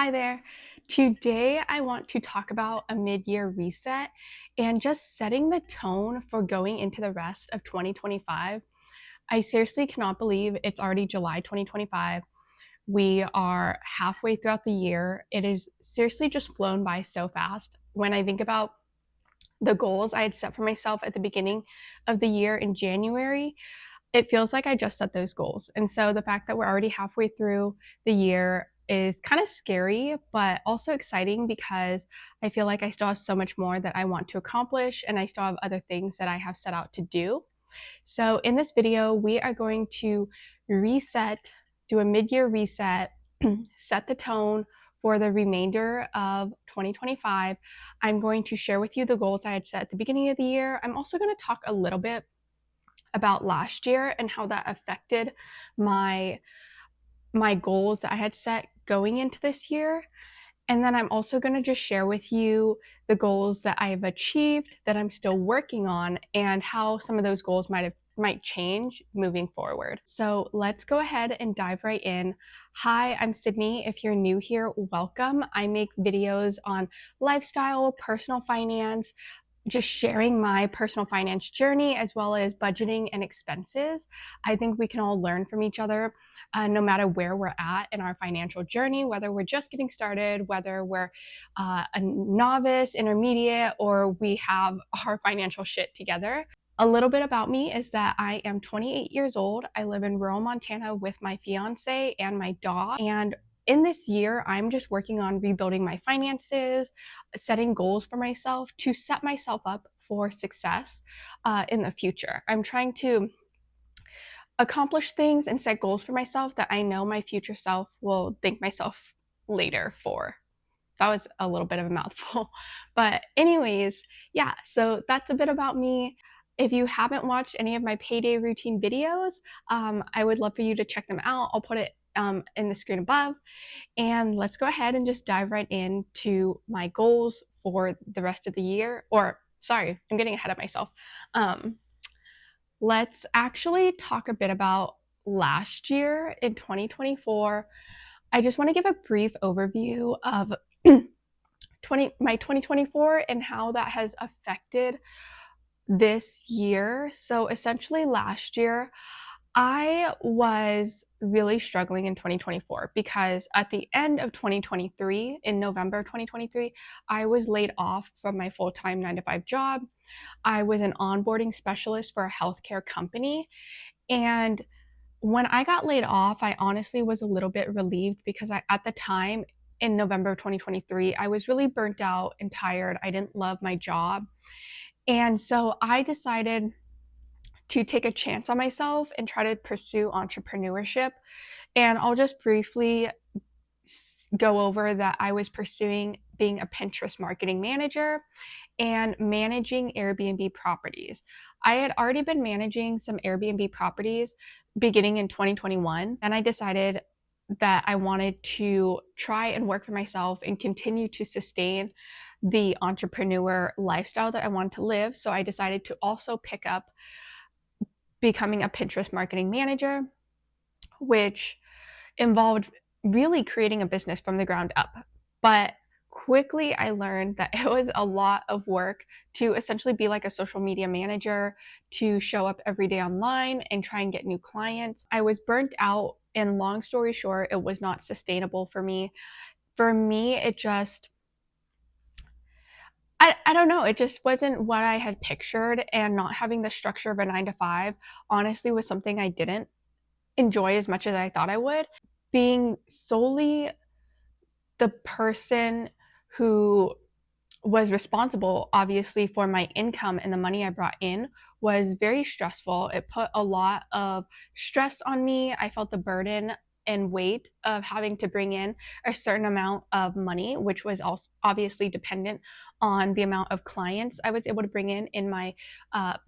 Hi there. Today I want to talk about a mid-year reset and just setting the tone for going into the rest of 2025. I seriously cannot believe it's already July 2025. We are halfway throughout the year. It is seriously just flown by so fast. When I think about the goals I had set for myself at the beginning of the year in January, it feels like I just set those goals. And so the fact that we're already halfway through the year is kind of scary, but also exciting because I feel like I still have so much more that I want to accomplish, and I still have other things that I have set out to do. So in this video, we are going to do a mid-year reset, set the tone for the remainder of 2025. I'm going to share with you the goals I had set at the beginning of the year. I'm also going to talk a little bit about last year and how that affected my goals that I had set going into this year. And then I'm also going to just share with you the goals that I've achieved, that I'm still working on, and how some of those goals might change moving forward. So let's go ahead and dive right in. Hi, I'm Sydney. If you're new here, welcome. I make videos on lifestyle, personal finance, just sharing my personal finance journey, as well as budgeting and expenses. I think we can all learn from each other, no matter where we're at in our financial journey, whether we're just getting started, whether we're a novice, intermediate, or we have our financial shit together. A little bit about me is that I am 28 years old. I live in rural Montana with my fiance and my dog. And in this year, I'm just working on rebuilding my finances, setting goals for myself to set myself up for success in the future. I'm trying to accomplish things and set goals for myself that I know my future self will thank myself later for. That was a little bit of a mouthful. But anyways, yeah, so that's a bit about me. If you haven't watched any of my payday routine videos, I would love for you to check them out. I'll put it in the screen above. And let's go ahead and just dive right into my goals for the rest of the year. Or, sorry, I'm getting ahead of myself. Let's actually talk a bit about last year in 2024. I just want to give a brief overview of my 2024 and how that has affected this year. So essentially last year, I was really struggling in 2024 because at the end of 2023, in November 2023, I was laid off from my full-time 9-to-5 job. I was an onboarding specialist for a healthcare company. And when I got laid off, I honestly was a little bit relieved because at the time in November 2023, I was really burnt out and tired. I didn't love my job. And so I decided to take a chance on myself and try to pursue entrepreneurship. And I'll just briefly go over that I was pursuing being a Pinterest marketing manager and managing Airbnb properties. I had already been managing some Airbnb properties beginning in 2021, and I decided that I wanted to try and work for myself and continue to sustain the entrepreneur lifestyle that I wanted to live. So I decided to also pick up becoming a Pinterest marketing manager, which involved really creating a business from the ground up. But quickly I learned that it was a lot of work to essentially be like a social media manager, to show up every day online and try and get new clients. I was burnt out, and long story short, it was not sustainable for me. For me, it just, I don't know, it just wasn't what I had pictured, and not having the structure of a 9-to-5 honestly was something I didn't enjoy as much as I thought I would. Being solely the person who was responsible, obviously, for my income and the money I brought in was very stressful. It put a lot of stress on me. I felt the burden and weight of having to bring in a certain amount of money, which was also obviously dependent on the amount of clients I was able to bring in my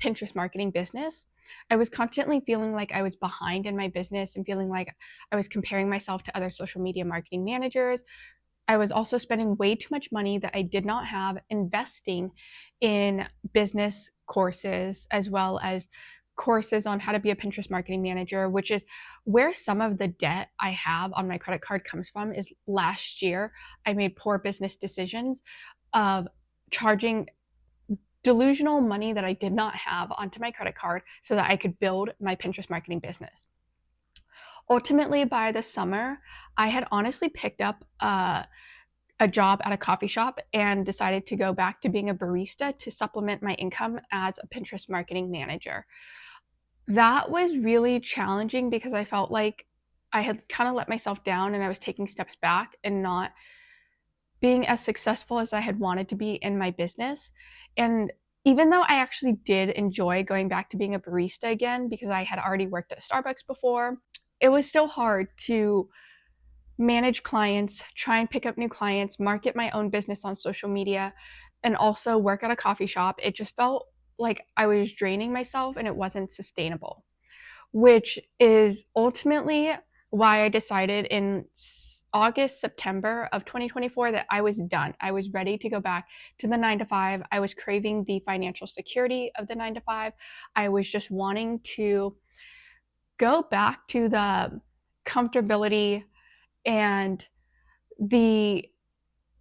Pinterest marketing business. I was constantly feeling like I was behind in my business and feeling like I was comparing myself to other social media marketing managers. I was also spending way too much money that I did not have investing in business courses, as well as courses on how to be a Pinterest marketing manager, which is where some of the debt I have on my credit card comes from. Is last year I made poor business decisions of charging delusional money that I did not have onto my credit card so that I could build my Pinterest marketing business. Ultimately, by the summer, I had honestly picked up a job at a coffee shop and decided to go back to being a barista to supplement my income as a Pinterest marketing manager. That was really challenging because I felt like I had kind of let myself down and I was taking steps back and not being as successful as I had wanted to be in my business. And even though I actually did enjoy going back to being a barista again because I had already worked at Starbucks before, it was still hard to manage clients, try and pick up new clients, market my own business on social media, and also work at a coffee shop. It just felt like I was draining myself and it wasn't sustainable, which is ultimately why I decided in August, September of 2024 that I was done. I was ready to go back to the 9 to 5. I was craving the financial security of the 9 to 5. I was just wanting to go back to the comfortability and the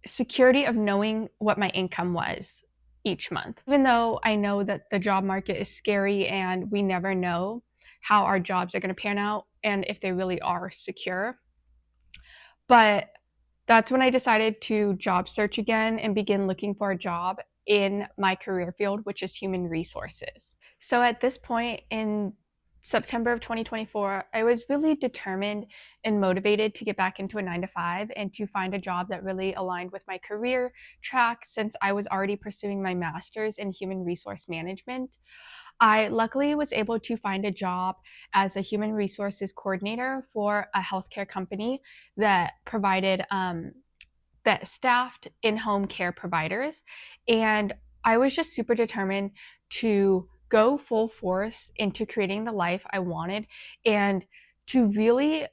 security of knowing what my income was each month. Even though I know that the job market is scary and we never know how our jobs are going to pan out and if they really are secure. But that's when I decided to job search again and begin looking for a job in my career field, which is human resources. So at this point in September of 2024, I was really determined and motivated to get back into a 9 to 5 and to find a job that really aligned with my career track since I was already pursuing my master's in human resource management. I luckily was able to find a job as a human resources coordinator for a healthcare company that provided that staffed in-home care providers. And I was just super determined to go full force into creating the life I wanted and to really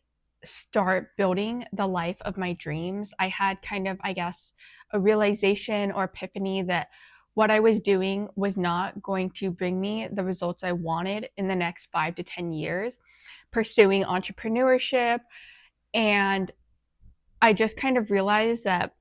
start building the life of my dreams. I had kind of, I guess, a realization or epiphany that what I was doing was not going to bring me the results I wanted in the next 5 to 10 years, pursuing entrepreneurship. And I just kind of realized that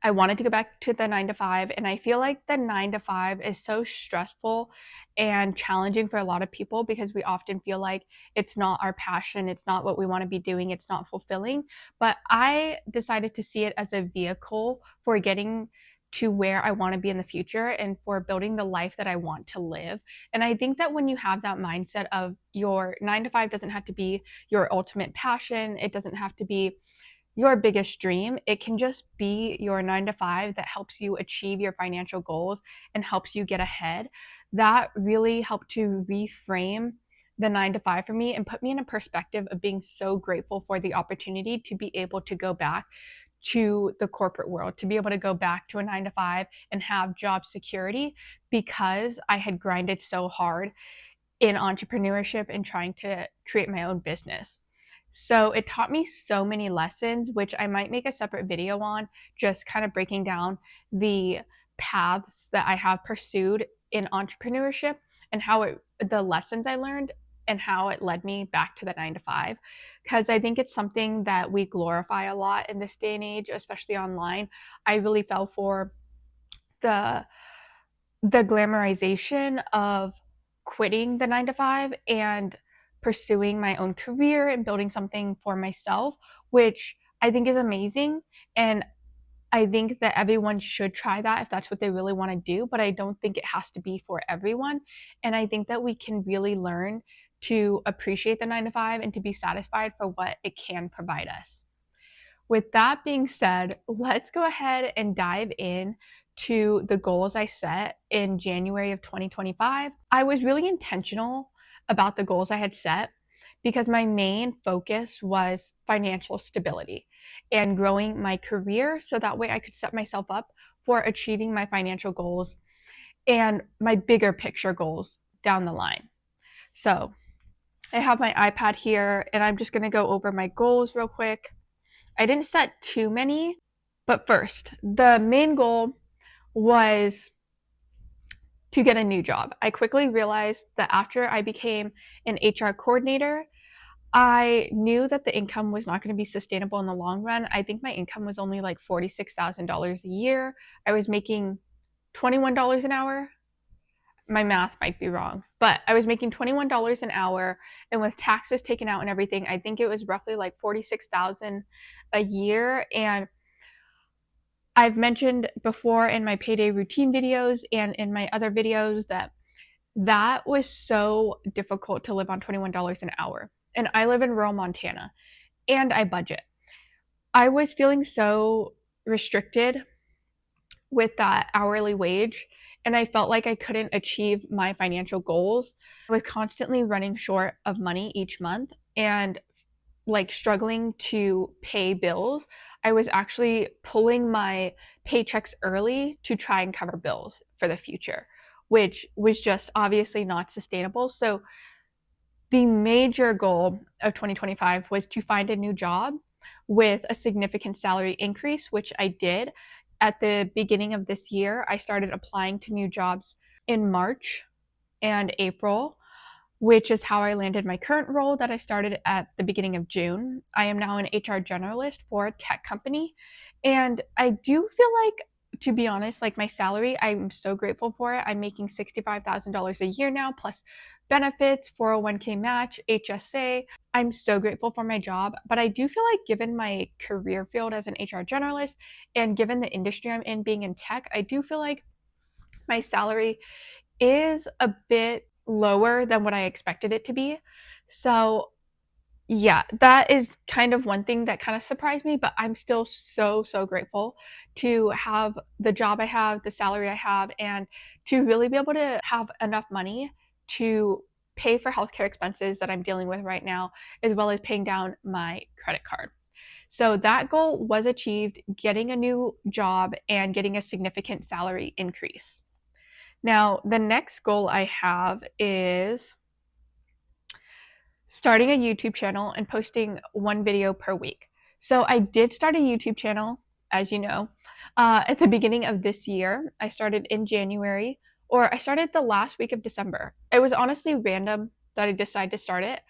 I wanted to go back to the 9 to 5. And I feel like the 9 to 5 is so stressful and challenging for a lot of people because we often feel like it's not our passion, it's not what we want to be doing, it's not fulfilling. But I decided to see it as a vehicle for getting to where I want to be in the future and for building the life that I want to live. And I think that when you have that mindset of your 9 to 5 doesn't have to be your ultimate passion, it doesn't have to be your biggest dream. It can just be your 9 to 5 that helps you achieve your financial goals and helps you get ahead. That really helped to reframe the 9 to 5 for me and put me in a perspective of being so grateful for the opportunity to be able to go back to the corporate world, to be able to go back to a 9 to 5 and have job security because I had grinded so hard in entrepreneurship and trying to create my own business. So it taught me so many lessons, which I might make a separate video on, just kind of breaking down the paths that I have pursued in entrepreneurship and the lessons I learned and how it led me back to the 9 to 5. Because I think it's something that we glorify a lot in this day and age, especially online. I really fell for the glamorization of quitting the 9 to 5 and pursuing my own career and building something for myself, which I think is amazing. And I think that everyone should try that if that's what they really want to do, but I don't think it has to be for everyone. And I think that we can really learn to appreciate the 9 to 5 and to be satisfied for what it can provide us. With that being said, let's go ahead and dive in to the goals I set in January of 2025. I was really intentional about the goals I had set because my main focus was financial stability and growing my career so that way I could set myself up for achieving my financial goals and my bigger picture goals down the line. So I have my iPad here and I'm just going to go over my goals real quick. I didn't set too many, but first, the main goal was to get a new job. I quickly realized that after I became an HR coordinator, I knew that the income was not going to be sustainable in the long run. I think my income was only like $46,000 a year. I was making $21 an hour. My math might be wrong, but I was making $21 an hour, and with taxes taken out and everything, I think it was roughly like 46,000 a year. And I've mentioned before in my payday routine videos and in my other videos that that was so difficult to live on $21 an hour. And I live in rural Montana and I budget. I was feeling so restricted with that hourly wage, and I felt like I couldn't achieve my financial goals. I was constantly running short of money each month and like struggling to pay bills. I was actually pulling my paychecks early to try and cover bills for the future, which was just obviously not sustainable. So the major goal of 2025 was to find a new job with a significant salary increase, which I did. At the beginning of this year, I started applying to new jobs in March and April, which is how I landed my current role that I started at the beginning of June. I am now an HR generalist for a tech company. And I do feel like, to be honest, like my salary, I'm so grateful for it. I'm making $65,000 a year now, plus benefits, 401k match, HSA. I'm so grateful for my job. But I do feel like, given my career field as an HR generalist and given the industry I'm in being in tech, I do feel like my salary is a bit lower than what I expected it to be. So, yeah, that is kind of one thing that kind of surprised me, but I'm still so grateful to have the job I have, the salary I have, and to really be able to have enough money to pay for healthcare expenses that I'm dealing with right now, as well as paying down my credit card. So that goal was achieved, getting a new job and getting a significant salary increase. Now, the next goal I have is starting a YouTube channel and posting one video per week. So I did start a YouTube channel, as you know, at the beginning of this year. I started in January, or I started the last week of December. It was honestly random that I decided to start it.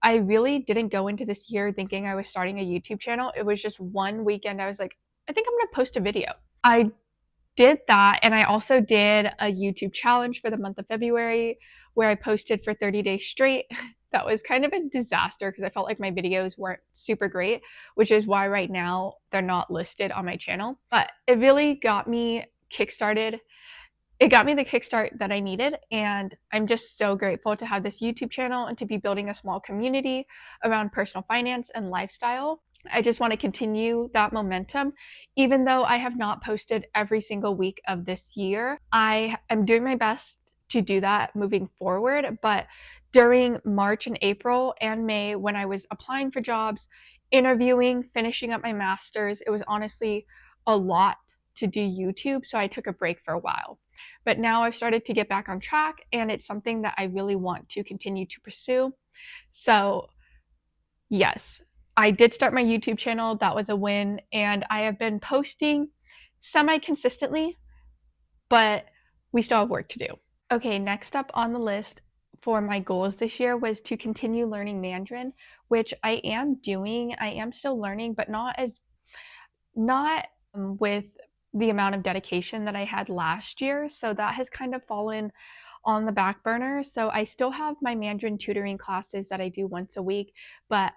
I really didn't go into this year thinking I was starting a YouTube channel. It was just one weekend I was like, I think I'm going to post a video. I did that, and I also did a YouTube challenge for the month of February where I posted for 30 days straight. That was kind of a disaster because I felt like my videos weren't super great, which is why right now they're not listed on my channel. But it really got me kickstarted. It got me the kickstart that I needed, and I'm just so grateful to have this YouTube channel and to be building a small community around personal finance and lifestyle. I just want to continue that momentum. Even though I have not posted every single week of this year, I am doing my best to do that moving forward. But during March and April and May, when I was applying for jobs, interviewing, finishing up my master's, it was honestly a lot to do YouTube. So I took a break for a while. But now I've started to get back on track, and it's something that I really want to continue to pursue. So, yes, I did start my YouTube channel. That was a win. And I have been posting semi consistently, but we still have work to do. Okay, next up on the list for my goals this year was to continue learning Mandarin, which I am doing. I am still learning, but not with the amount of dedication that I had last year. So that has kind of fallen on the back burner. So I still have my Mandarin tutoring classes that I do once a week, but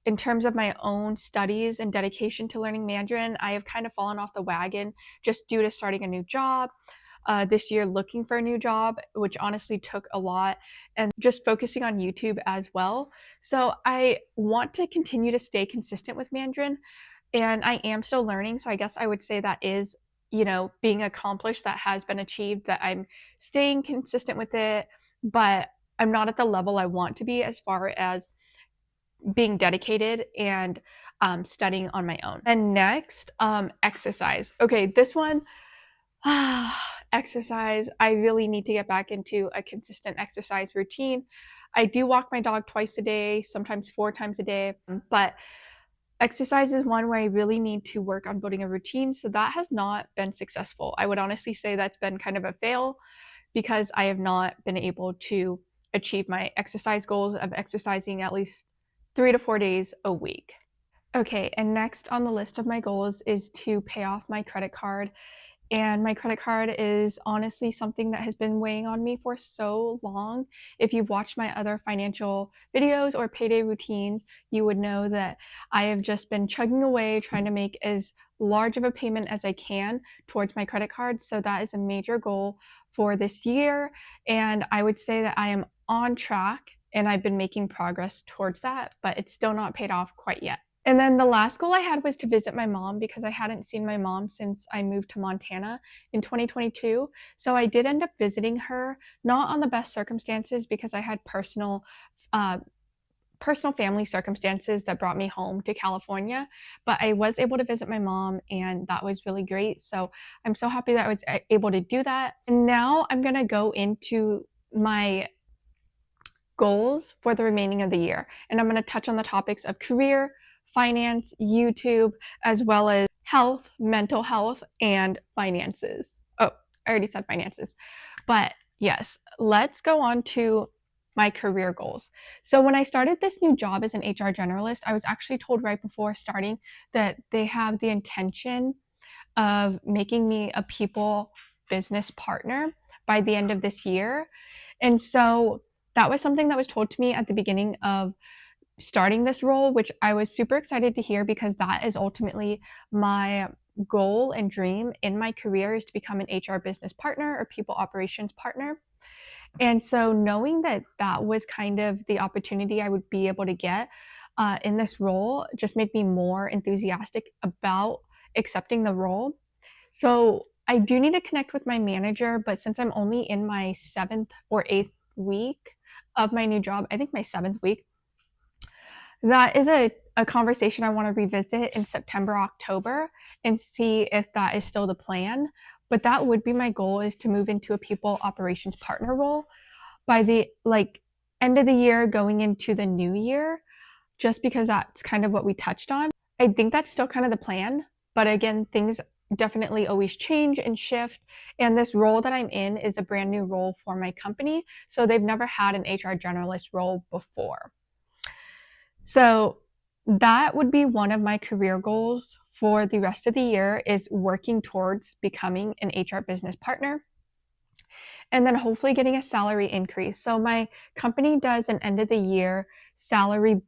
in terms of my own studies and dedication to learning Mandarin, I have kind of fallen off the wagon just due to starting a new job. This year, looking for a new job, which honestly took a lot, and just focusing on YouTube as well. So I want to continue to stay consistent with Mandarin, and I am still learning. So I guess I would say that is, being accomplished, that has been achieved, that I'm staying consistent with it, but I'm not at the level I want to be as far as being dedicated and studying on my own. And next, exercise. Okay, this one, exercise. I really need to get back into a consistent exercise routine. I do walk my dog twice a day, sometimes 4 times a day, but exercise is one where I really need to work on building a routine. So that has not been successful. I would honestly say that's been kind of a fail because I have not been able to achieve my exercise goals of exercising at least 3 to 4 days a week. Okay, and next on the list of my goals is to pay off my credit card. And my credit card is honestly something that has been weighing on me for so long. If you've watched my other financial videos or payday routines, you would know that I have just been chugging away trying to make as large of a payment as I can towards my credit card. So that is a major goal for this year. And I would say that I am on track and I've been making progress towards that, but it's still not paid off quite yet. And then the last goal I had was to visit my mom because I hadn't seen my mom since I moved to Montana in 2022. So I did end up visiting her, not on the best circumstances because I had personal family circumstances that brought me home to California, but I was able to visit my mom and that was really great. So I'm so happy that I was able to do that. And now I'm going to go into my goals for the remaining of the year. And I'm going to touch on the topics of career, finance, YouTube, as well as health, mental health, and finances. Oh, I already said finances. But yes, let's go on to my career goals. So when I started this new job as an HR generalist, I was actually told right before starting that they have the intention of making me a people business partner by the end of this year. And so that was something that was told to me at the beginning of starting this role, which I was super excited to hear because that is ultimately my goal and dream in my career, is to become an HR business partner or people operations partner. And so knowing that that was kind of the opportunity I would be able to get in this role just made me more enthusiastic about accepting the role. So I do need to connect with my manager, but since I'm only in my 7th or 8th week of my new job, I think my 7th week, that is a conversation I want to revisit in September, October, and see if that is still the plan. But that would be my goal, is to move into a people operations partner role by the end of the year going into the new year, just because that's kind of what we touched on. I think that's still kind of the plan, but again, things definitely always change and shift, and this role that I'm in is a brand new role for my company, so they've never had an HR generalist role before. So that would be one of my career goals for the rest of the year, is working towards becoming an HR business partner and then hopefully getting a salary increase. So my company does an end of the year salary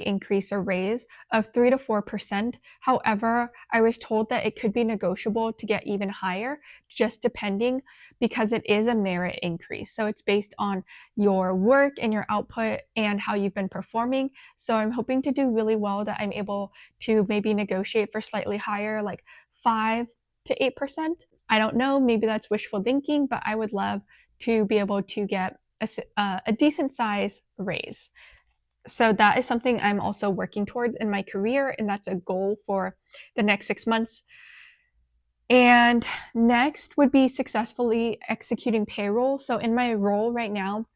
increase or raise of 3 to 4%. However, I was told that it could be negotiable to get even higher, just depending, because it is a merit increase. So it's based on your work and your output and how you've been performing. So I'm hoping to do really well that I'm able to maybe negotiate for slightly higher, like 5 to 8%. I don't know, maybe that's wishful thinking, but I would love to be able to get a decent size raise. So that is something I'm also working towards in my career, and that's a goal for the next 6 months. And next would be successfully executing payroll. So in my role right now,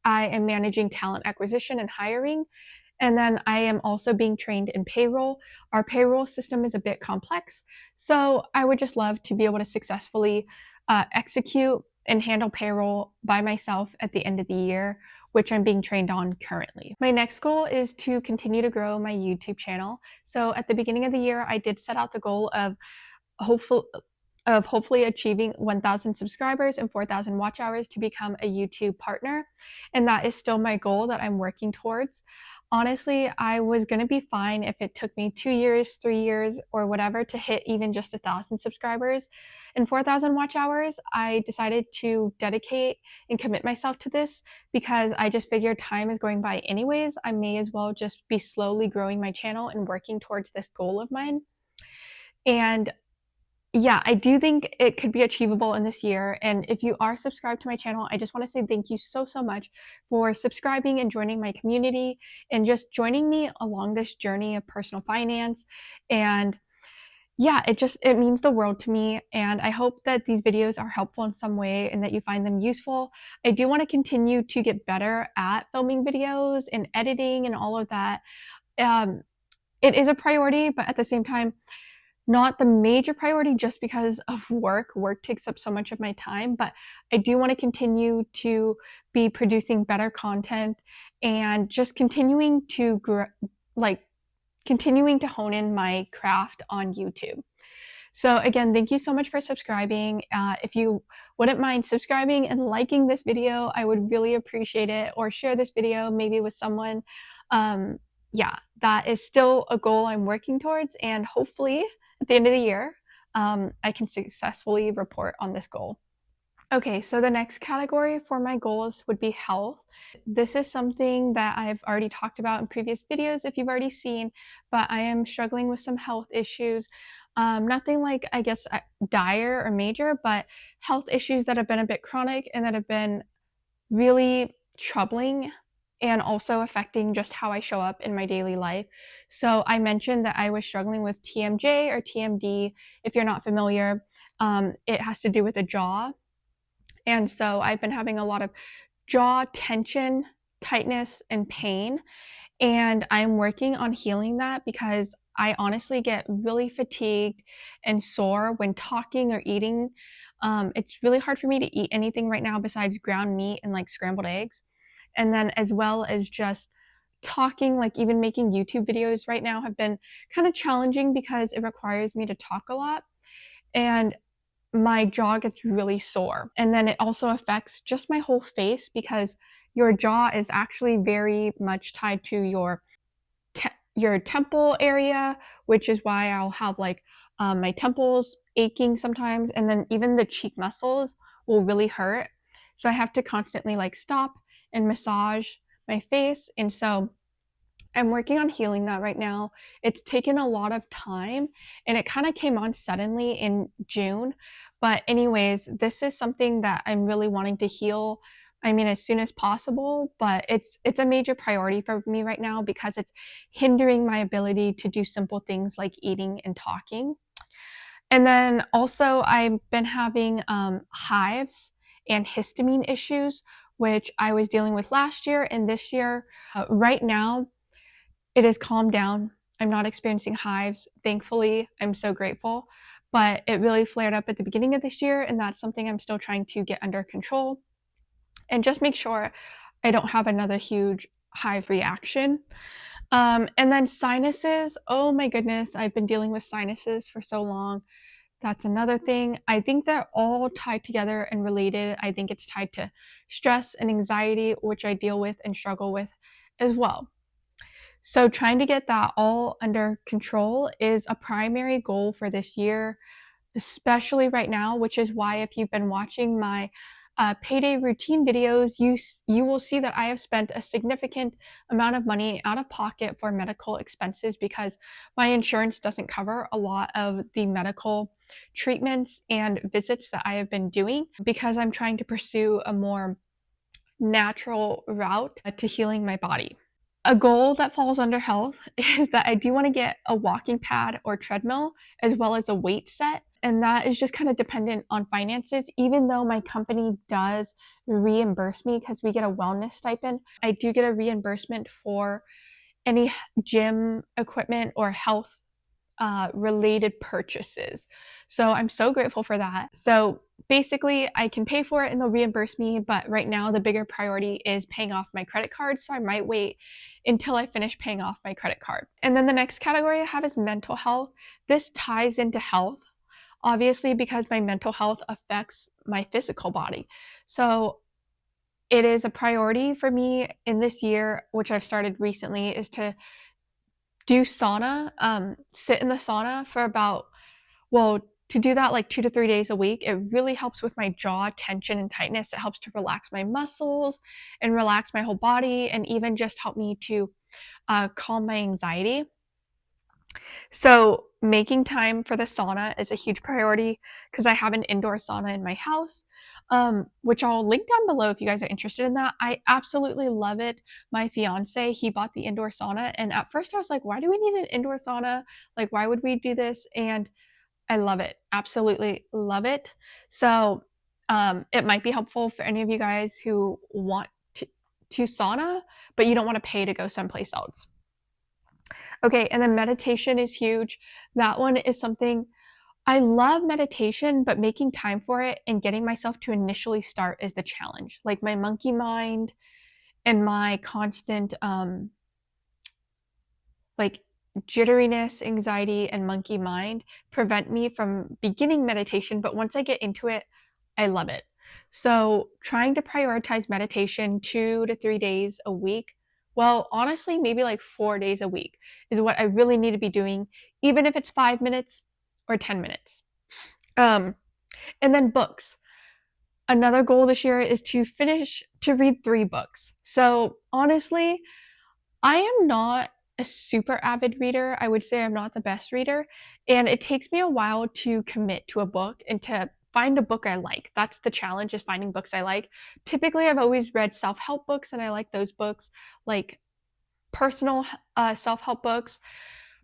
I am managing talent acquisition and hiring, and then I am also being trained in payroll. Our payroll system is a bit complex, so I would just love to be able to successfully execute and handle payroll by myself at the end of the year, which I'm being trained on currently. My next goal is to continue to grow my YouTube channel. So at the beginning of the year, I did set out the goal of hopefully achieving 1,000 subscribers and 4,000 watch hours to become a YouTube partner. And that is still my goal that I'm working towards. Honestly, I was going to be fine if it took me 2 years, 3 years, or whatever to hit even just 1,000 subscribers and 4,000 watch hours. I decided to dedicate and commit myself to this because I just figured time is going by anyways. I may as well just be slowly growing my channel and working towards this goal of mine. And yeah, I do think it could be achievable in this year. And if you are subscribed to my channel, I just want to say thank you so much for subscribing and joining my community and just joining me along this journey of personal finance. And yeah, it means the world to me. And I hope that these videos are helpful in some way and that you find them useful. I do want to continue to get better at filming videos and editing and all of that. It is a priority, but at the same time, not the major priority just because of work. Work takes up so much of my time, but I do want to continue to be producing better content and just continuing to continuing to hone in my craft on YouTube. So again, thank you so much for subscribing. If you wouldn't mind subscribing and liking this video, I would really appreciate it, or share this video maybe with someone. Yeah, that is still a goal I'm working towards, and hopefully at the end of the year, I can successfully report on this goal. Okay, so the next category for my goals would be health. This is something that I've already talked about in previous videos if you've already seen, but I am struggling with some health issues. Nothing like, I guess, dire or major, but health issues that have been a bit chronic and that have been really troubling and also affecting just how I show up in my daily life. So I mentioned that I was struggling with TMJ or TMD. If you're not familiar, it has to do with the jaw. And so I've been having a lot of jaw tension, tightness, and pain. And I'm working on healing that because I honestly get really fatigued and sore when talking or eating. It's really hard for me to eat anything right now besides ground meat and like scrambled eggs. And then as well as just talking, like even making YouTube videos right now have been kind of challenging because it requires me to talk a lot. And my jaw gets really sore. And then it also affects just my whole face because your jaw is actually very much tied to your temple area, which is why I'll have like my temples aching sometimes, and then even the cheek muscles will really hurt. So I have to constantly like stop and massage my face. And so I'm working on healing that right now. It's taken a lot of time, and it kind of came on suddenly in June. But anyways, this is something that I'm really wanting to heal. I mean, as soon as possible, but it's a major priority for me right now because it's hindering my ability to do simple things like eating and talking. And then also I've been having hives and histamine issues, which I was dealing with last year and this year. Right now, it has calmed down. I'm not experiencing hives. Thankfully, I'm so grateful. But it really flared up at the beginning of this year, and that's something I'm still trying to get under control and just make sure I don't have another huge hive reaction. And then sinuses. Oh my goodness, I've been dealing with sinuses for so long. That's another thing. I think they're all tied together and related. I think it's tied to stress and anxiety, which I deal with and struggle with as well. So trying to get that all under control is a primary goal for this year, especially right now, which is why if you've been watching my payday routine videos, you will see that I have spent a significant amount of money out of pocket for medical expenses because my insurance doesn't cover a lot of the medical treatments and visits that I have been doing because I'm trying to pursue a more natural route to healing my body. A goal that falls under health is that I do want to get a walking pad or treadmill as well as a weight set. And that is just kind of dependent on finances. Even though my company does reimburse me because we get a wellness stipend, I do get a reimbursement for any gym equipment or health related purchases. So I'm so grateful for that. So basically, I can pay for it and they'll reimburse me. But right now, the bigger priority is paying off my credit card. So I might wait until I finish paying off my credit card. And then the next category I have is mental health. This ties into health, obviously, because my mental health affects my physical body. So it is a priority for me in this year, which I've started recently, is to do sauna, sit in the sauna for about, well, to do that like 2 to 3 days a week. It really helps with my jaw tension and tightness. It helps to relax my muscles and relax my whole body, and even just help me to calm my anxiety. So making time for the sauna is a huge priority because I have an indoor sauna in my house, which I'll link down below if you guys are interested in that. I absolutely love it. My fiance, he bought the indoor sauna, and at first I was like, why do we need an indoor sauna? Like, why would we do this? And I love it. Absolutely love it. So it might be helpful for any of you guys who want to sauna, but you don't want to pay to go someplace else. Okay, and then meditation is huge. That one is something I love meditation, but making time for it and getting myself to initially start is the challenge. Like my monkey mind and my constant like jitteriness, anxiety, and monkey mind prevent me from beginning meditation, but once I get into it, I love it. So, trying to prioritize meditation 2 to 3 days a week, well, honestly, maybe like 4 days a week is what I really need to be doing, even if it's 5 minutes or 10 minutes. Um, and then books. Another goal this year is to read 3 books. So, honestly, I am not a super avid reader. I would say I'm not the best reader, and it takes me a while to commit to a book and to find a book I like. That's the challenge, is finding books I like. Typically, I've always read self-help books, and I like those books, like personal self-help books.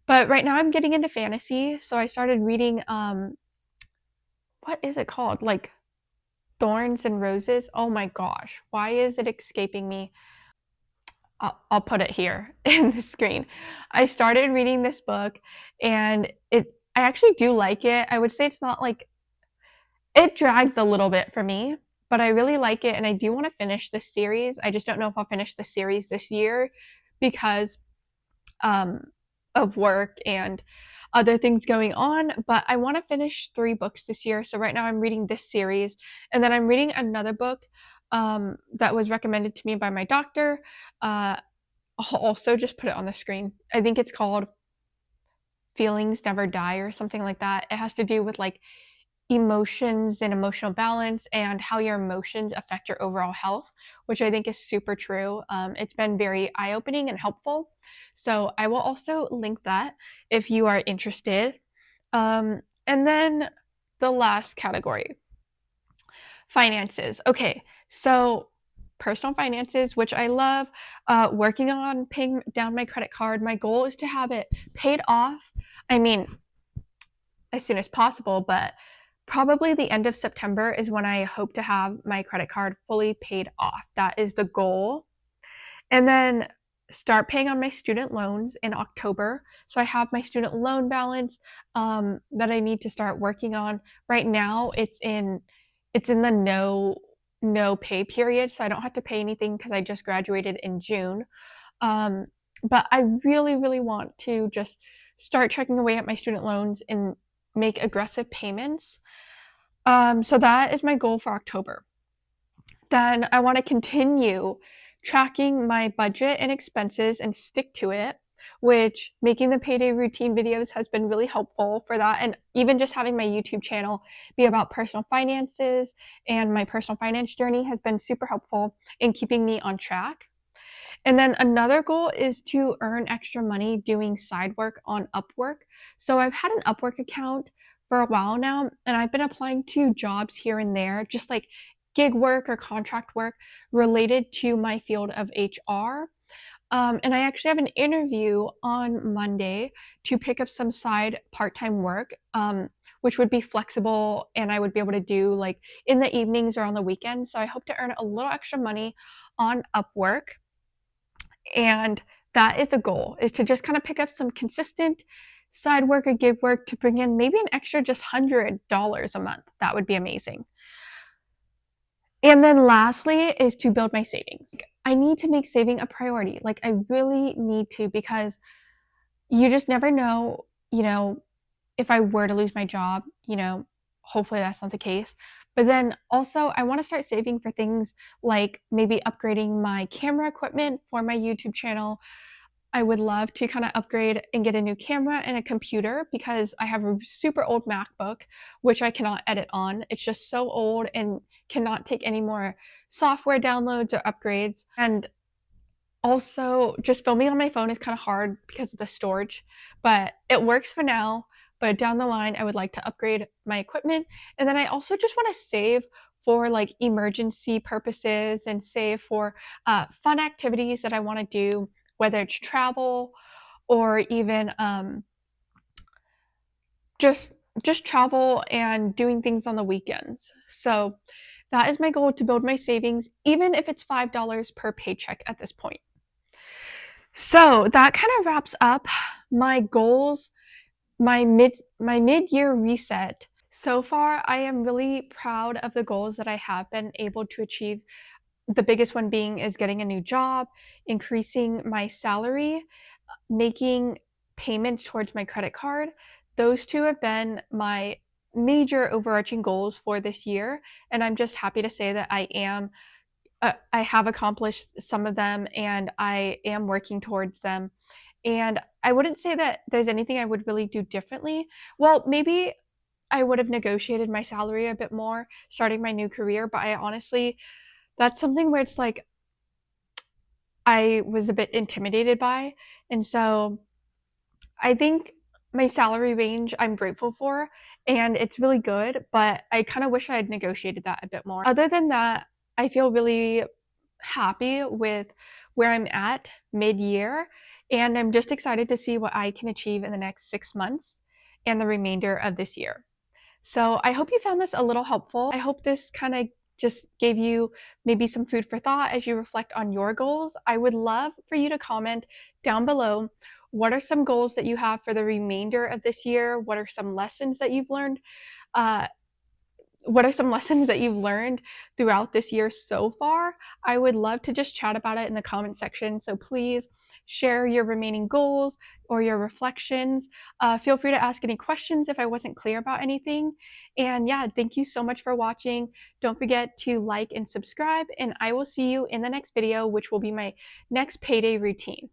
But right now I'm getting into fantasy, so I started reading what is it called? Like Thorns and Roses. Oh my gosh, why is it escaping me? I'll put it here in the screen. I started reading this book and I actually do like it. I would say it's not like it drags a little bit for me, but I really like it and I do want to finish this series. I just don't know if I'll finish the series this year because um, of work and other things going on, but I want to finish 3 books this year. So right now I'm reading this series and then I'm reading another book that was recommended to me by my doctor. I'll also just put it on the screen. I think it's called Feelings Never Die or something like that. It has to do with like emotions and emotional balance and how your emotions affect your overall health, which I think is super true. It's been very eye-opening and helpful. So I will also link that if you are interested. And then the last category, finances. Okay, so personal finances, which I love, working on paying down my credit card. My goal is to have it paid off. I mean, as soon as possible, but probably the end of September is when I hope to have my credit card fully paid off. That is the goal. And then start paying on my student loans in October. So I have my student loan balance that I need to start working on. Right now, it's in the no pay period, so I don't have to pay anything because I just graduated in June. Um, but I really, really want to just start checking away at my student loans and make aggressive payments. So that is my goal for October. Then I want to continue tracking my budget and expenses and stick to it, which making the payday routine videos has been really helpful for that. And even just having my YouTube channel be about personal finances and my personal finance journey has been super helpful in keeping me on track. And then another goal is to earn extra money doing side work on Upwork. So I've had an Upwork account for a while now, and I've been applying to jobs here and there, just like gig work or contract work related to my field of HR. And I actually have an interview on Monday to pick up some side part-time work, which would be flexible and I would be able to do like in the evenings or on the weekends. So I hope to earn a little extra money on Upwork. And that is the goal, is to just kind of pick up some consistent side work or gig work to bring in maybe an extra just $100 a month. That would be amazing. And then lastly is to build my savings. I need to make saving a priority. Like I really need to, because you just never know, if I were to lose my job, hopefully that's not the case. But then also, I want to start saving for things like maybe upgrading my camera equipment for my YouTube channel. I would love to kind of upgrade and get a new camera and a computer because I have a super old MacBook, which I cannot edit on. It's just so old and cannot take any more software downloads or upgrades. And also, just filming on my phone is kind of hard because of the storage, but it works for now. But down the line, I would like to upgrade my equipment. And then I also just want to save for like emergency purposes and save for fun activities that I want to do, whether it's travel or even just travel and doing things on the weekends. So that is my goal, to build my savings, even if it's $5 per paycheck at this point. So that kind of wraps up my goals, my mid-year reset. So far, I am really proud of the goals that I have been able to achieve. The biggest one being is getting a new job, increasing my salary, making payments towards my credit card. Those two have been my major overarching goals for this year, and I'm just happy to say that I have accomplished some of them and I am working towards them. And I wouldn't say that there's anything I would really do differently. Well, maybe I would have negotiated my salary a bit more starting my new career, but I honestly, that's something where it's like I was a bit intimidated by. And so I think my salary range I'm grateful for and it's really good, but I kind of wish I had negotiated that a bit more. Other than that, I feel really happy with where I'm at mid-year, and I'm just excited to see what I can achieve in the next 6 months and the remainder of this year. So I hope you found this a little helpful. I hope this kind of just gave you maybe some food for thought as you reflect on your goals. I would love for you to comment down below. What are some goals that you have for the remainder of this year? What are some lessons that you've learned? Uh, what are some lessons that you've learned throughout this year so far? I would love to just chat about it in the comment section. So please share your remaining goals or your reflections. Feel free to ask any questions if I wasn't clear about anything. And yeah, thank you so much for watching. Don't forget to like and subscribe, and I will see you in the next video, which will be my next payday routine.